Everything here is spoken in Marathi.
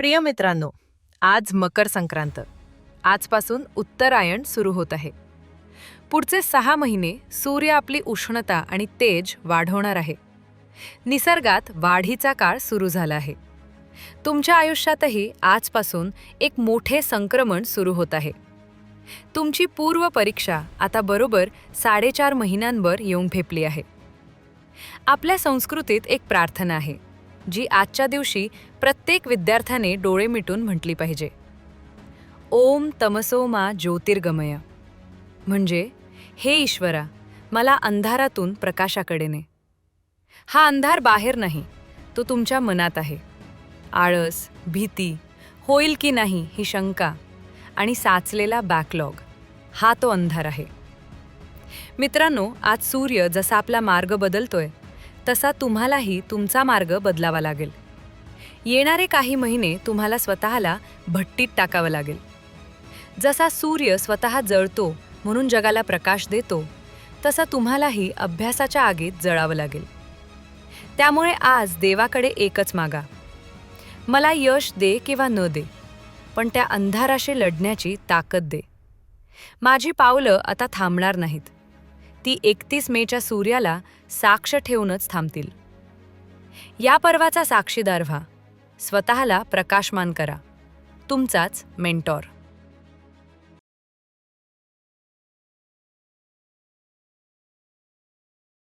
प्रिय मित्रांनो, आज मकर संक्रांत. आजपासून उत्तरायण सुरू होत आहे. पुढचे 6 महिने सूर्य आपली उष्णता आणि तेज वाढवणार आहे. निसर्गात वाढीचा काळ सुरू झाला आहे. तुमच्या आयुष्यातही आजपासून एक मोठे संक्रमण सुरू होत आहे. तुमची पूर्व परीक्षा आता बरोबर 4.5 महिन्यांवर येऊन ठेपली आहे. आपल्या संस्कृतीत एक प्रार्थना आहे जी आजच्या दिवशी प्रत्येक विद्यार्थ्याने डोळे मिटून म्हटली पाहिजे. ओम तमसो मा ज्योतिर्गमय. म्हणजे हे ईश्वरा, मला अंधारातून प्रकाशाकडे ने. हा अंधार बाहेर नाही, तो तुमच्या मनात आहे. आळस, भीती, होईल की नाही ही शंका आणि साचलेला बॅकलॉग, हा तो अंधार आहे. मित्रांनो, आज सूर्य जसा आपला मार्ग बदलतोय तसा तुम्हालाही तुमचा मार्ग बदलावा लागेल. येणारे काही महिने तुम्हाला स्वतःला भट्टीत टाकावं लागेल. जसा सूर्य स्वतः जळतो म्हणून जगाला प्रकाश देतो, तसा तुम्हालाही अभ्यासाच्या आगीत जळावं लागेल. त्यामुळे आज देवाकडे एकच मागा, मला यश दे किंवा न दे, पण त्या अंधाराशी लढण्याची ताकद दे. माझी पावलं आता थांबणार नाहीत, ती 31 मेच्या सूर्याला साक्ष ठेवूनच थांबतील. या पर्वाचा साक्षीदार व्हा, स्वतःला प्रकाशमान करा. तुमचाच मेंटॉर.